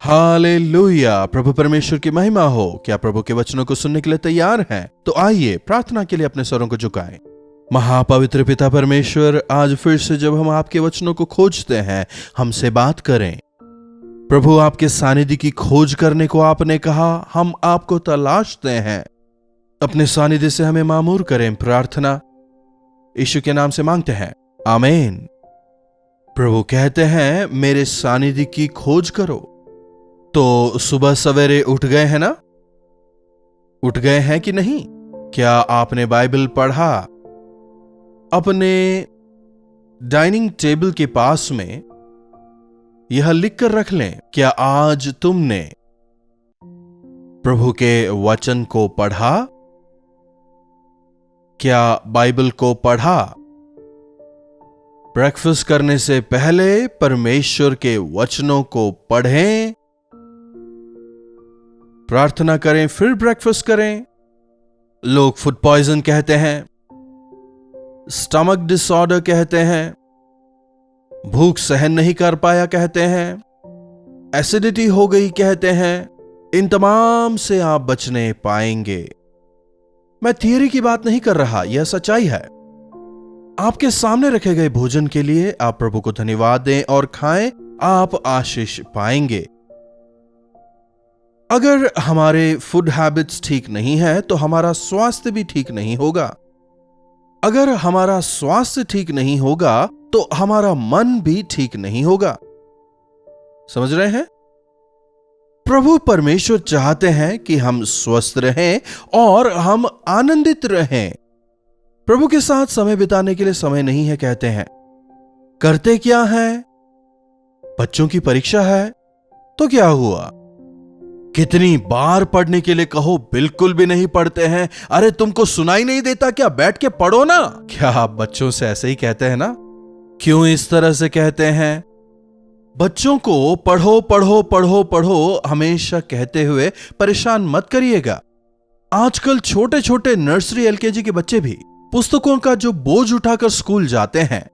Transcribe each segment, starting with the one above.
Hallelujah. प्रभु परमेश्वर की महिमा हो। क्या प्रभु के वचनों को सुनने के लिए तैयार हैं? तो आइए प्रार्थना के लिए अपने स्वरों को झुकाएं। महापवित्र पिता परमेश्वर, आज फिर से जब हम आपके वचनों को खोजते हैं, हमसे बात करें। प्रभु, आपके सानिध्य की खोज करने को आपने कहा, हम आपको तलाशते हैं। अपने सानिध्य से हमें मामूर करें। प्रार्थना यीशु के नाम से मांगते हैं, आमीन। प्रभु कहते हैं, मेरे सानिध्य की खोज करो। तो सुबह सवेरे उठ गए हैं ना? उठ गए हैं कि नहीं? क्या आपने बाइबल पढ़ा? अपने डाइनिंग टेबल के पास में यह लिख कर रख लें, क्या आज तुमने प्रभु के वचन को पढ़ा? क्या बाइबल को पढ़ा? ब्रेकफास्ट करने से पहले परमेश्वर के वचनों को पढ़ें, प्रार्थना करें, फिर ब्रेकफास्ट करें। लोग फूड पॉइजन कहते हैं, स्टमक डिसऑर्डर कहते हैं, भूख सहन नहीं कर पाया कहते हैं, एसिडिटी हो गई कहते हैं। इन तमाम से आप बचने पाएंगे। मैं थियरी की बात नहीं कर रहा, यह सच्चाई है। आपके सामने रखे गए भोजन के लिए आप प्रभु को धन्यवाद दें और खाएं, आप आशीष पाएंगे। अगर हमारे फूड हैबिट्स ठीक नहीं है तो हमारा स्वास्थ्य भी ठीक नहीं होगा। अगर हमारा स्वास्थ्य ठीक नहीं होगा तो हमारा मन भी ठीक नहीं होगा। समझ रहे हैं? प्रभु परमेश्वर चाहते हैं कि हम स्वस्थ रहें और हम आनंदित रहें। प्रभु के साथ समय बिताने के लिए समय नहीं है कहते हैं। करते क्या है? बच्चों की परीक्षा है तो क्या हुआ? कितनी बार पढ़ने के लिए कहो, बिल्कुल भी नहीं पढ़ते हैं। अरे तुमको सुनाई नहीं देता क्या? बैठ के पढ़ो ना। क्या आप बच्चों से ऐसे ही कहते हैं ना? क्यों इस तरह से कहते हैं? बच्चों को पढ़ो पढ़ो पढ़ो पढ़ो हमेशा कहते हुए परेशान मत करिएगा। आजकल छोटे छोटे नर्सरी एलकेजी के बच्चे भी पुस्तकों का जो बोझ उठाकर स्कूल जाते हैं,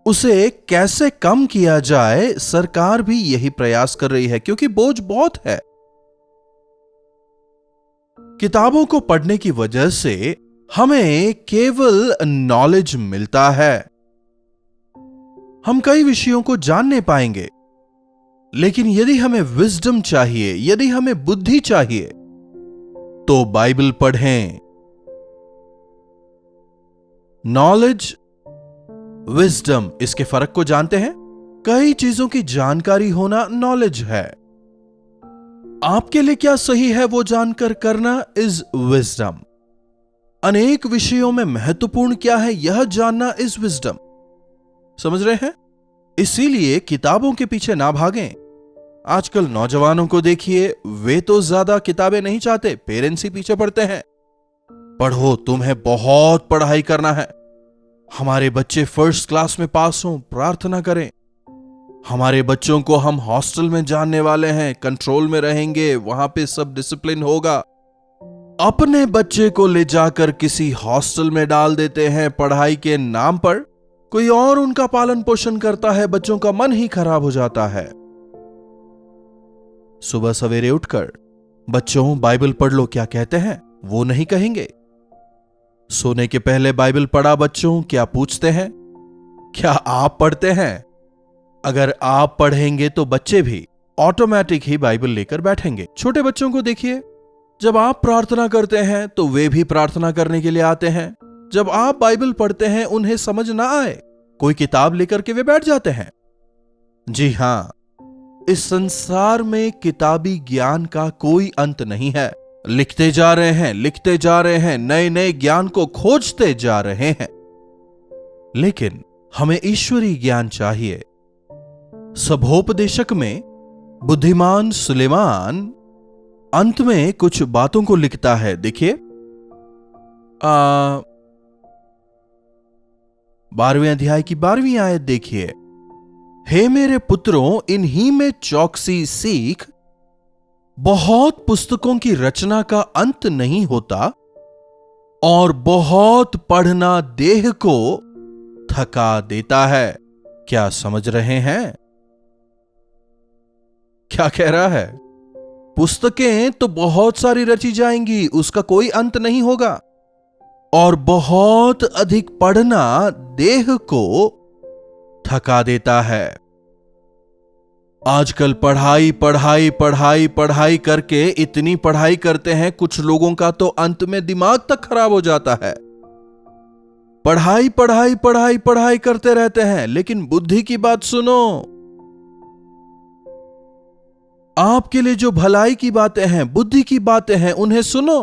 उसे कैसे कम किया जाए, सरकार भी यही प्रयास कर रही है, क्योंकि बोझ बहुत है। किताबों को पढ़ने की वजह से हमें केवल नॉलेज मिलता है। हम कई विषयों को जानने पाएंगे, लेकिन यदि हमें विजडम चाहिए, यदि हमें बुद्धि चाहिए, तो बाइबल पढ़ें। नॉलेज, विजडम, इसके फर्क को जानते हैं? कई चीजों की जानकारी होना नॉलेज है। आपके लिए क्या सही है वो जानकर करना इज विजडम। अनेक विषयों में महत्वपूर्ण क्या है यह जानना इज विजडम। समझ रहे हैं? इसीलिए किताबों के पीछे ना भागें। आजकल नौजवानों को देखिए, वे तो ज्यादा किताबें नहीं चाहते, पेरेंट्स ही पीछे पड़ते हैं। पढ़ो, तुम्हें बहुत पढ़ाई करना है। हमारे बच्चे फर्स्ट क्लास में पास हों, प्रार्थना करें। हमारे बच्चों को हम हॉस्टल में जानने वाले हैं, कंट्रोल में रहेंगे, वहां पे सब डिसिप्लिन होगा। अपने बच्चे को ले जाकर किसी हॉस्टल में डाल देते हैं पढ़ाई के नाम पर, कोई और उनका पालन पोषण करता है, बच्चों का मन ही खराब हो जाता है। सुबह सवेरे उठकर बच्चों बाइबल पढ़ लो क्या कहते हैं? वो नहीं कहेंगे। सोने के पहले बाइबल पढ़ा बच्चों क्या पूछते हैं? क्या आप पढ़ते हैं? अगर आप पढ़ेंगे तो बच्चे भी ऑटोमेटिक ही बाइबल लेकर बैठेंगे। छोटे बच्चों को देखिए, जब आप प्रार्थना करते हैं तो वे भी प्रार्थना करने के लिए आते हैं। जब आप बाइबल पढ़ते हैं, उन्हें समझ ना आए, कोई किताब लेकर के वे बैठ जाते हैं। जी हां, इस संसार में किताबी ज्ञान का कोई अंत नहीं है। लिखते जा रहे हैं, लिखते जा रहे हैं, नए नए ज्ञान को खोजते जा रहे हैं, लेकिन हमें ईश्वरीय ज्ञान चाहिए। सभोपदेशक में बुद्धिमान सुलेमान अंत में कुछ बातों को लिखता है। देखिए, 12वें अध्याय की 12वीं आयत देखिए। हे मेरे पुत्रों, इन्हीं में चौकसी सीख। बहुत पुस्तकों की रचना का अंत नहीं होता और बहुत पढ़ना देह को थका देता है। क्या समझ रहे हैं? क्या कह रहा है? पुस्तकें तो बहुत सारी रची जाएंगी, उसका कोई अंत नहीं होगा। और बहुत अधिक पढ़ना देह को थका देता है। आजकल पढ़ाई पढ़ाई पढ़ाई पढ़ाई करके इतनी पढ़ाई करते हैं, कुछ लोगों का तो अंत में दिमाग तक खराब हो जाता है। पढ़ाई पढ़ाई पढ़ाई पढ़ाई करते रहते हैं, लेकिन बुद्धि की बात सुनो। आपके लिए जो भलाई की बातें हैं, बुद्धि की बातें हैं, उन्हें सुनो।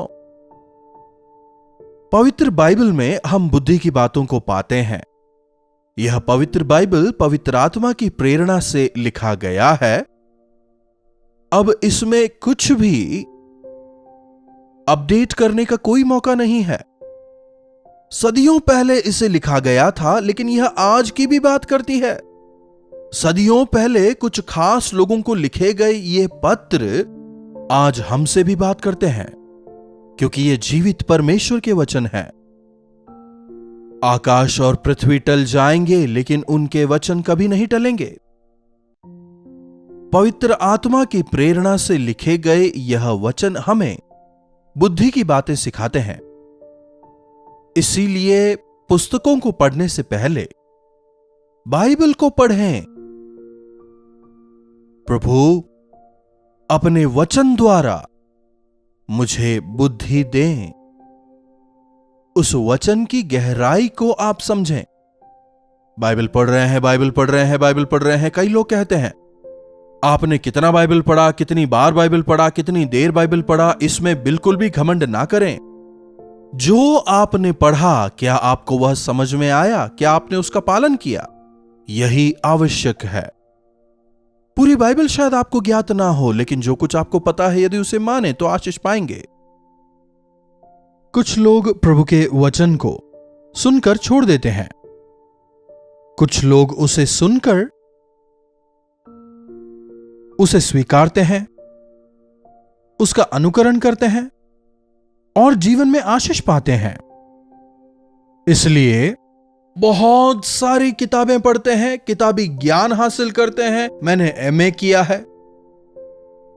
पवित्र बाइबल में हम बुद्धि की बातों को पाते हैं। यह पवित्र बाइबल पवित्र आत्मा की प्रेरणा से लिखा गया है। अब इसमें कुछ भी अपडेट करने का कोई मौका नहीं है। सदियों पहले इसे लिखा गया था, लेकिन यह आज की भी बात करती है। सदियों पहले कुछ खास लोगों को लिखे गए ये पत्र आज हमसे भी बात करते हैं, क्योंकि ये जीवित परमेश्वर के वचन हैं। आकाश और पृथ्वी टल जाएंगे, लेकिन उनके वचन कभी नहीं टलेंगे। पवित्र आत्मा की प्रेरणा से लिखे गए यह वचन हमें बुद्धि की बातें सिखाते हैं। इसीलिए पुस्तकों को पढ़ने से पहले बाइबल को पढ़ें। प्रभु, अपने वचन द्वारा मुझे बुद्धि दें। उस वचन की गहराई को आप समझें। बाइबल पढ़ रहे हैं, बाइबल पढ़ रहे हैं, बाइबल पढ़ रहे हैं। कई लोग कहते हैं, आपने कितना बाइबल पढ़ा, कितनी बार बाइबल पढ़ा, कितनी देर बाइबल पढ़ा। इसमें बिल्कुल भी घमंड ना करें। जो आपने पढ़ा, क्या आपको वह समझ में आया? क्या आपने उसका पालन किया? यही आवश्यक है। पूरी बाइबल शायद आपको ज्ञात ना हो, लेकिन जो कुछ आपको पता है, यदि उसे माने तो आशीष पाएंगे। कुछ लोग प्रभु के वचन को सुनकर छोड़ देते हैं। कुछ लोग उसे सुनकर उसे स्वीकारते हैं, उसका अनुकरण करते हैं और जीवन में आशीष पाते हैं। इसलिए बहुत सारी किताबें पढ़ते हैं, किताबी ज्ञान हासिल करते हैं। मैंने एमए किया है,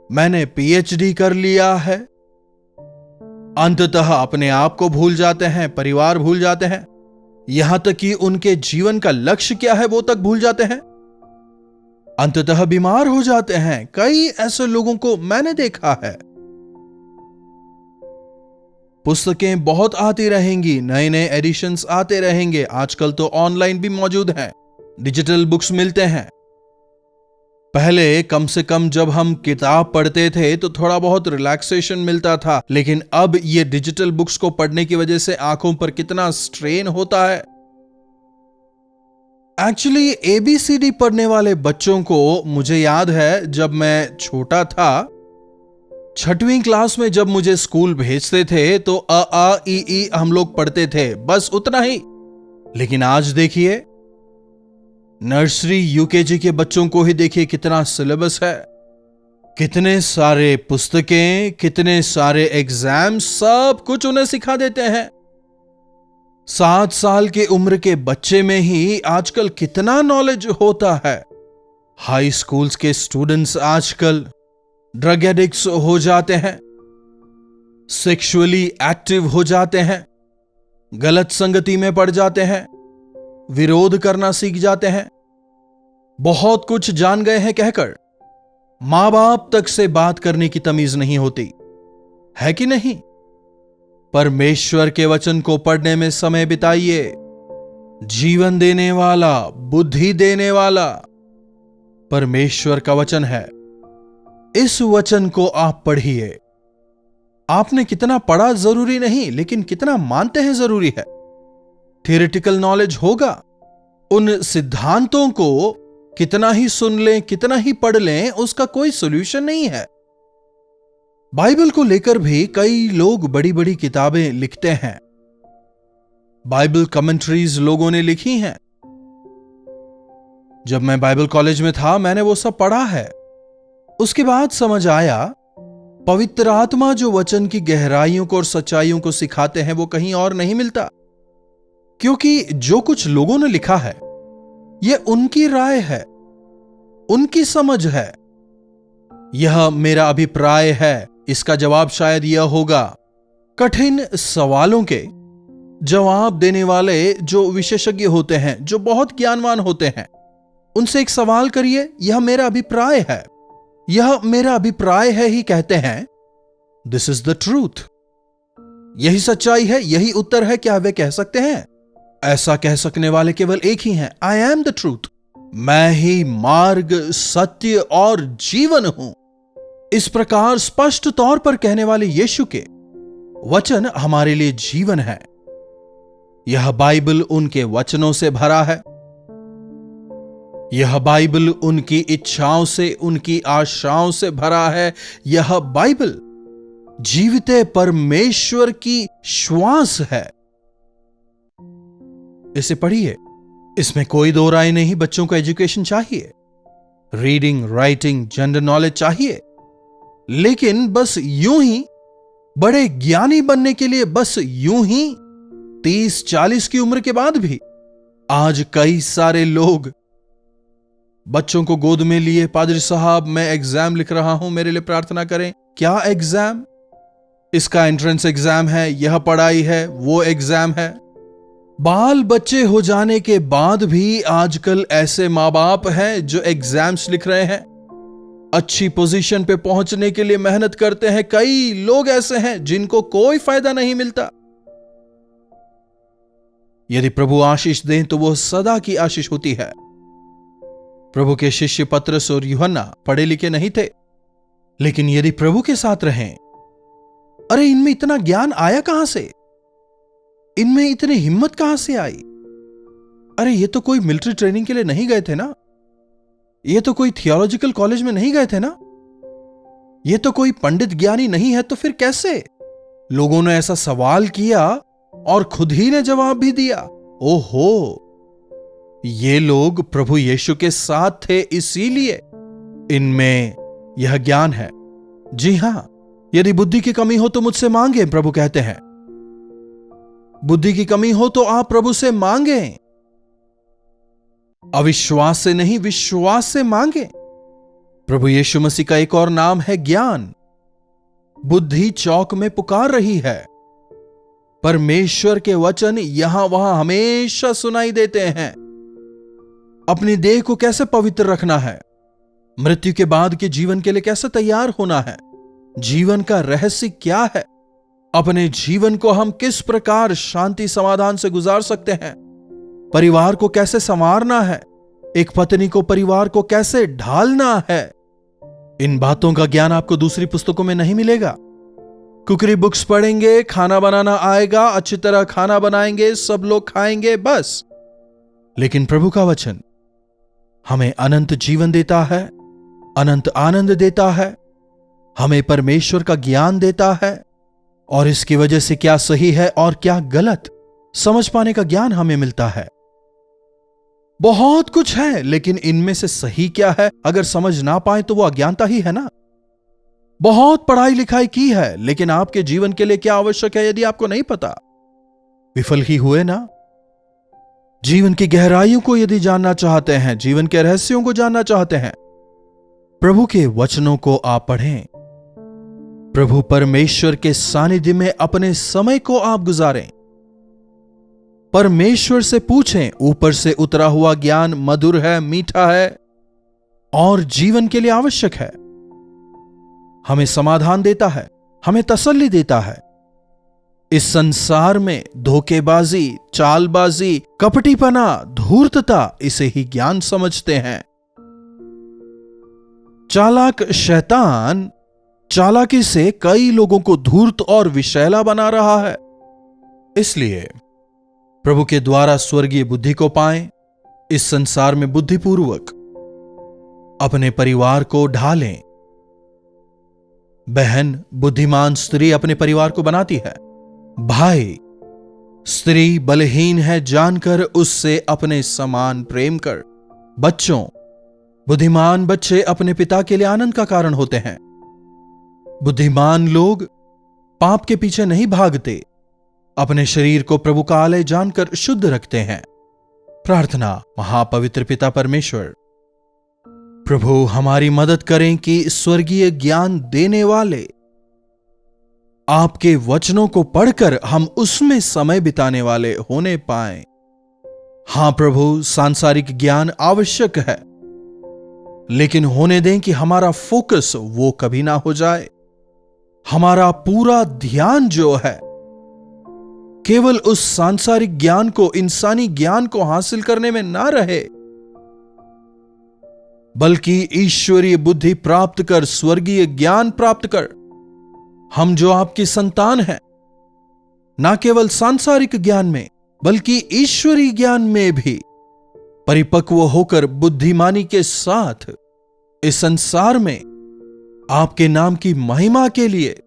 मैंने पीएचडी कर लिया है। अंततः अपने आप को भूल जाते हैं, परिवार भूल जाते हैं, यहां तक कि उनके जीवन का लक्ष्य क्या है वो तक भूल जाते हैं। अंततः बीमार हो जाते हैं। कई ऐसे लोगों को मैंने देखा है। पुस्तकें बहुत आती रहेंगी, नए नए एडिशंस आते रहेंगे। आजकल तो ऑनलाइन भी मौजूद हैं, डिजिटल बुक्स मिलते हैं। पहले कम से कम जब हम किताब पढ़ते थे तो थोड़ा बहुत रिलैक्सेशन मिलता था, लेकिन अब ये डिजिटल बुक्स को पढ़ने की वजह से आंखों पर कितना स्ट्रेन होता है। एक्चुअली ABCD पढ़ने वाले बच्चों को मुझे याद है, जब मैं छोटा था, 6वीं क्लास में जब मुझे स्कूल भेजते थे तो अ आ इ ई हम लोग पढ़ते थे, बस उतना ही। लेकिन आज देखिए, नर्सरी यूकेजी के बच्चों को ही देखिए कितना सिलेबस है, कितने सारे पुस्तकें, कितने सारे एग्जाम, सब कुछ उन्हें सिखा देते हैं। 7 साल के उम्र के बच्चे में ही आजकल कितना नॉलेज होता है। हाई स्कूल्स के स्टूडेंट्स आजकल ड्रग एडिक्ट्स हो जाते हैं, सेक्सुअली एक्टिव हो जाते हैं, गलत संगति में पड़ जाते हैं, विरोध करना सीख जाते हैं। बहुत कुछ जान गए हैं कहकर मां बाप तक से बात करने की तमीज नहीं होती है कि नहीं? परमेश्वर के वचन को पढ़ने में समय बिताइए। जीवन देने वाला, बुद्धि देने वाला परमेश्वर का वचन है। इस वचन को आप पढ़िए। आपने कितना पढ़ा जरूरी नहीं, लेकिन कितना मानते हैं जरूरी है। थियोरेटिकल नॉलेज होगा, उन सिद्धांतों को कितना ही सुन लें, कितना ही पढ़ लें, उसका कोई सॉल्यूशन नहीं है। बाइबल को लेकर भी कई लोग बड़ी बड़ी किताबें लिखते हैं। बाइबल कमेंट्रीज लोगों ने लिखी हैं। जब मैं बाइबल कॉलेज में था, मैंने वो सब पढ़ा है। उसके बाद समझ आया, पवित्र आत्मा जो वचन की गहराइयों को और सच्चाइयों को सिखाते हैं, वो कहीं और नहीं मिलता। क्योंकि जो कुछ लोगों ने लिखा है, ये उनकी राय है, उनकी समझ है। यह मेरा अभिप्राय है। इसका जवाब शायद यह होगा। कठिन सवालों के जवाब देने वाले जो विशेषज्ञ होते हैं, जो बहुत ज्ञानवान होते हैं, उनसे एक सवाल करिए, यह मेरा अभिप्राय है, यह मेरा अभिप्राय है ही कहते हैं। दिस इज द ट्रूथ, यही सच्चाई है, यही उत्तर है। क्या वे कह सकते हैं? ऐसा कह सकने वाले केवल एक ही हैं, आई एम द ट्रूथ। मैं ही मार्ग, सत्य और जीवन हूं। इस प्रकार स्पष्ट तौर पर कहने वाले यीशु के वचन हमारे लिए जीवन है। यह बाइबल उनके वचनों से भरा है। यह बाइबल उनकी इच्छाओं से, उनकी आशाओं से भरा है। यह बाइबल जीवित परमेश्वर की श्वास है। इसे पढ़िए, इसमें कोई दो राय नहीं। बच्चों को एजुकेशन चाहिए, रीडिंग, राइटिंग, जनरल नॉलेज चाहिए, लेकिन बस यूं ही बड़े ज्ञानी बनने के लिए, बस यूं ही 30-40 की उम्र के बाद भी आज कई सारे लोग बच्चों को गोद में लिए, पादरी साहब मैं एग्जाम लिख रहा हूं, मेरे लिए प्रार्थना करें। क्या एग्जाम? इसका एंट्रेंस एग्जाम है, यह पढ़ाई है, वो एग्जाम है। बाल बच्चे हो जाने के बाद भी आजकल ऐसे मां बाप हैं जो एग्जाम्स लिख रहे हैं, अच्छी पोजीशन पे पहुंचने के लिए मेहनत करते हैं। कई लोग ऐसे हैं जिनको कोई फायदा नहीं मिलता। यदि प्रभु आशीष दें तो वो सदा की आशीष होती है। प्रभु के शिष्य पतरस और यूहन्ना पढ़े लिखे नहीं थे, लेकिन यदि प्रभु के साथ रहें, अरे इनमें इतना ज्ञान आया कहां से? इनमें इतनी हिम्मत कहां से आई? अरे ये तो कोई मिलिट्री ट्रेनिंग के लिए नहीं गए थे ना, ये तो कोई थियोलॉजिकल कॉलेज में नहीं गए थे ना, ये तो कोई पंडित ज्ञानी नहीं है, तो फिर कैसे? लोगों ने ऐसा सवाल किया और खुद ही ने जवाब भी दिया। ओहो, ये लोग प्रभु यीशु के साथ थे, इसीलिए इनमें यह ज्ञान है। जी हां, यदि बुद्धि की कमी हो तो मुझसे मांगे, प्रभु कहते हैं। बुद्धि की कमी हो तो आप प्रभु से मांगे, अविश्वास से नहीं, विश्वास से मांगे। प्रभु यीशु मसीह का एक और नाम है ज्ञान। बुद्धि चौक में पुकार रही है। परमेश्वर के वचन यहां वहां हमेशा सुनाई देते हैं। अपनी देह को कैसे पवित्र रखना है, मृत्यु के बाद के जीवन के लिए कैसे तैयार होना है, जीवन का रहस्य क्या है, अपने जीवन को हम किस प्रकार शांति समाधान से गुजार सकते हैं, परिवार को कैसे संवारना है, एक पत्नी को परिवार को कैसे ढालना है, इन बातों का ज्ञान आपको दूसरी पुस्तकों में नहीं मिलेगा। कुकरी बुक्स पढ़ेंगे, खाना बनाना आएगा, अच्छी तरह खाना बनाएंगे, सब लोग खाएंगे, बस। लेकिन प्रभु का वचन हमें अनंत जीवन देता है, अनंत आनंद देता है, हमें परमेश्वर का ज्ञान देता है, और इसकी वजह से क्या सही है और क्या गलत समझ पाने का ज्ञान हमें मिलता है। बहुत कुछ है, लेकिन इनमें से सही क्या है अगर समझ ना पाए तो वो अज्ञानता ही है ना। बहुत पढ़ाई लिखाई की है, लेकिन आपके जीवन के लिए क्या आवश्यक है यदि आपको नहीं पता, विफल ही हुए ना। जीवन की गहराइयों को यदि जानना चाहते हैं, जीवन के रहस्यों को जानना चाहते हैं, प्रभु के वचनों को आप पढ़ें। प्रभु परमेश्वर के सानिध्य में अपने समय को आप गुजारें। परमेश्वर से पूछें। ऊपर से उतरा हुआ ज्ञान मधुर है, मीठा है और जीवन के लिए आवश्यक है। हमें समाधान देता है, हमें तसल्ली देता है। इस संसार में धोखेबाजी, चालबाजी, कपटीपना, धूर्तता, इसे ही ज्ञान समझते हैं। चालाक शैतान चालाकी से कई लोगों को धूर्त और विषैला बना रहा है। इसलिए प्रभु के द्वारा स्वर्गीय बुद्धि को पाएं, इस संसार में बुद्धिपूर्वक अपने परिवार को ढालें। बहन बुद्धिमान स्त्री अपने परिवार को बनाती है। भाई, स्त्री बलहीन है जानकर उससे अपने समान प्रेम कर। बच्चों, बुद्धिमान बच्चे अपने पिता के लिए आनंद का कारण होते हैं। बुद्धिमान लोग पाप के पीछे नहीं भागते, अपने शरीर को प्रभु का आलय जानकर शुद्ध रखते हैं। प्रार्थना। महापवित्र पिता परमेश्वर, प्रभु हमारी मदद करें कि स्वर्गीय ज्ञान देने वाले आपके वचनों को पढ़कर हम उसमें समय बिताने वाले होने पाएं। हां प्रभु, सांसारिक ज्ञान आवश्यक है, लेकिन होने दें कि हमारा फोकस वो कभी ना हो जाए। हमारा पूरा ध्यान जो है केवल उस सांसारिक ज्ञान को, इंसानी ज्ञान को हासिल करने में ना रहे, बल्कि ईश्वरीय बुद्धि प्राप्त कर, स्वर्गीय ज्ञान प्राप्त कर, हम जो आपकी संतान हैं, ना केवल सांसारिक ज्ञान में बल्कि ईश्वरीय ज्ञान में भी परिपक्व होकर बुद्धिमानी के साथ इस संसार में आपके नाम की महिमा के लिए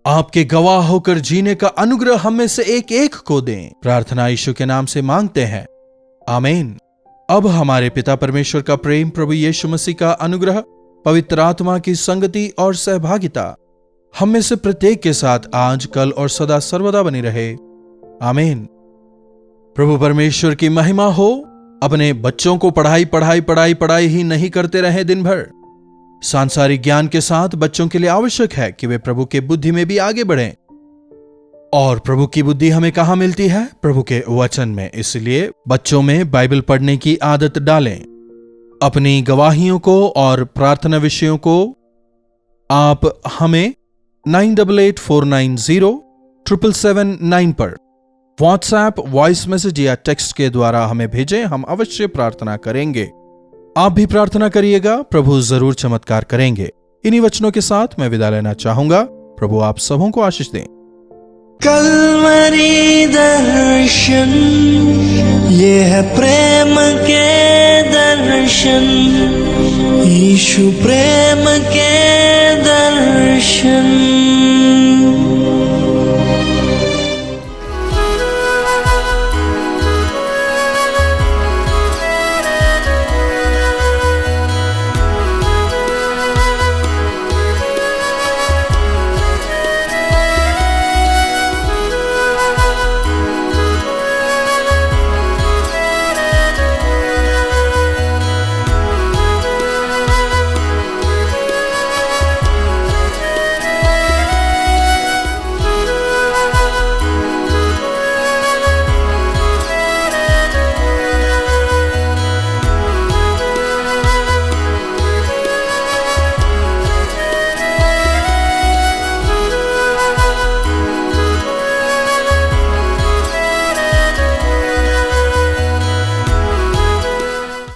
आपके गवाह होकर जीने का अनुग्रह हम में से एक एक को दें। प्रार्थना यीशु के नाम से मांगते हैं, आमीन। अब हमारे पिता परमेश्वर का प्रेम, प्रभु यीशु मसीह का अनुग्रह, पवित्र आत्मा की संगति और सहभागिता हम में से प्रत्येक के साथ आज, कल और सदा सर्वदा बनी रहे, आमीन। प्रभु परमेश्वर की महिमा हो। अपने बच्चों को पढ़ाई ही नहीं करते रहे दिन भर। सांसारिक ज्ञान के साथ बच्चों के लिए आवश्यक है कि वे प्रभु के बुद्धि में भी आगे बढ़ें। और प्रभु की बुद्धि हमें कहां मिलती है? प्रभु के वचन में। इसलिए बच्चों में बाइबल पढ़ने की आदत डालें। अपनी गवाहियों को और प्रार्थना विषयों को आप हमें 9884907779 पर व्हाट्सएप, वॉइस मैसेज या टेक्स्ट के द्वारा हमें भेजें। हम अवश्य प्रार्थना करेंगे। आप भी प्रार्थना करिएगा, प्रभु जरूर चमत्कार करेंगे। इन्हीं वचनों के साथ मैं विदा लेना चाहूंगा। प्रभु आप सबों को आशीष दें। कल्वरी दर्शन, ये है प्रेम के दर्शन, यीशु प्रेम के दर्शन।